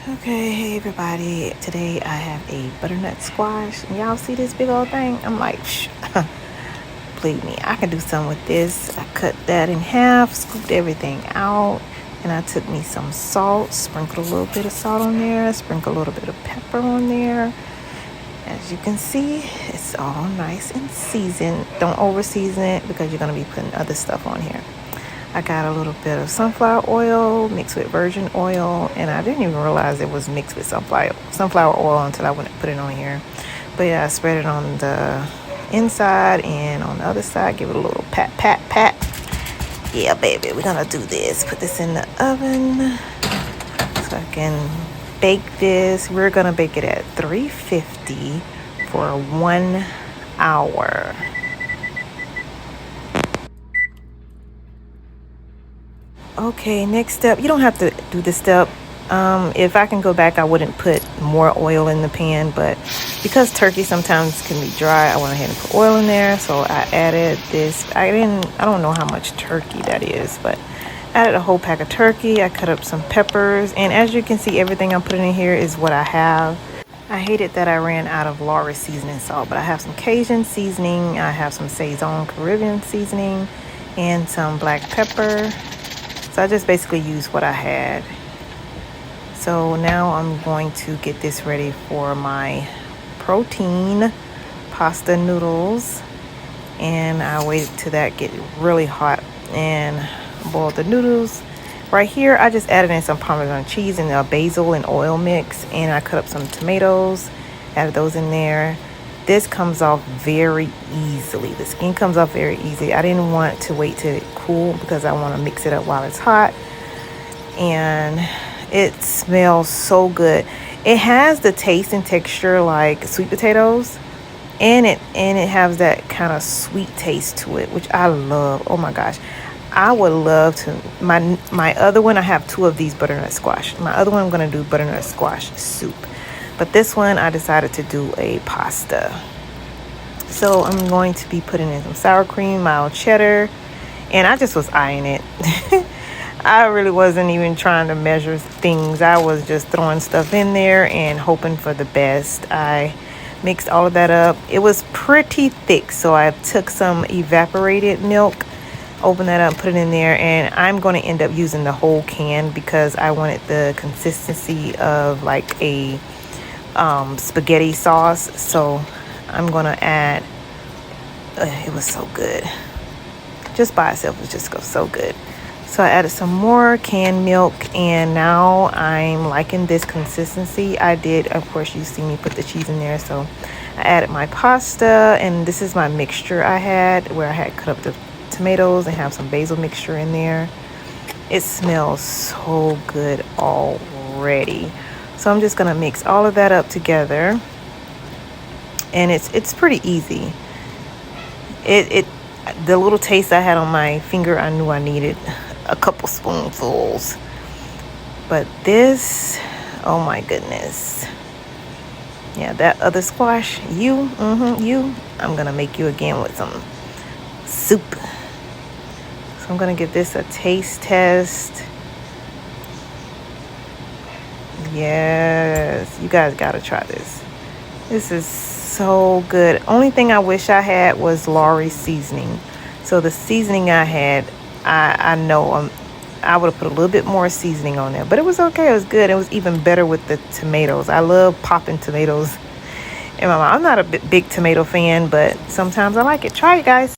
Okay, hey everybody. Today I have a butternut squash. And y'all see this big old thing? I'm like, believe me, I can do something with this. I cut that in half, scooped everything out, and I took me some salt, sprinkled a little bit of salt on there, sprinkled a little bit of pepper on there. As you can see, it's all nice and seasoned. Don't over season it because you're going to be putting other stuff on here. I got a little bit of sunflower oil mixed with virgin oil, and I didn't even realize it was mixed with sunflower oil until I went and put it on here. But yeah, I spread it on the inside and on the other side. Give it a little pat. Yeah, baby, we're gonna do this. Put this in the oven so I can bake this. We're gonna bake it at 350 for 1 hour. Okay, next step. You don't have to do this step. If I can go back, I wouldn't put more oil in the pan, but because turkey sometimes can be dry, I went ahead and put oil in there. So I added this. I don't know how much turkey that is, but I added a whole pack of turkey. I cut up some peppers, and as you can see, everything I'm putting in here is what I have. I hated that I ran out of Laura seasoning salt, but I have some Cajun seasoning. I have some Saison Caribbean seasoning and some black pepper. So I just basically used what I had. So now I'm going to get this ready for my protein pasta noodles. And I waited till that get really hot and boiled the noodles. Right here, I just added in some Parmesan cheese and a basil and oil mix. And I cut up some tomatoes, added those in there. This comes off very easily. The skin comes off very easy. I didn't want to wait till it cool because I want to mix it up while it's hot. And it smells so good. It has the taste and texture like sweet potatoes, and it has that kind of sweet taste to it, which I love. Oh my gosh. I would love to. My other one, I have 2 of these butternut squash. My other one, I'm going to do butternut squash soup. But this one, I decided to do a pasta. So I'm going to be putting in some sour cream, mild cheddar, and I just was eyeing it. I really wasn't even trying to measure things. I was just throwing stuff in there and hoping for the best. I mixed all of that up. It was pretty thick, so I took some evaporated milk, opened that up, put it in there, and I'm going to end up using the whole can because I wanted the consistency of like a spaghetti sauce. So I'm gonna add it was so good. Just by itself it just goes so good. So I added some more canned milk, and now I'm liking this consistency. I did, of course, you see me put the cheese in there. So I added my pasta, and this is my mixture I had where I had cut up the tomatoes and have some basil mixture in there. It smells so good already. So I'm just gonna mix all of that up together, and it's pretty easy. The little taste I had on my finger, I knew I needed a couple spoonfuls. But this, oh my goodness. Yeah, that other squash, I'm gonna make you again with some soup. So I'm gonna give this a taste test. Yes, you guys gotta try this. This is so good. Only thing I wish I had was Lawry's seasoning. So the seasoning I had, I know I would have put a little bit more seasoning on there, but it was okay. It was good. It was even better with the tomatoes. I love popping tomatoes in my mouth. I'm not a big tomato fan, but sometimes I like it. Try it, guys.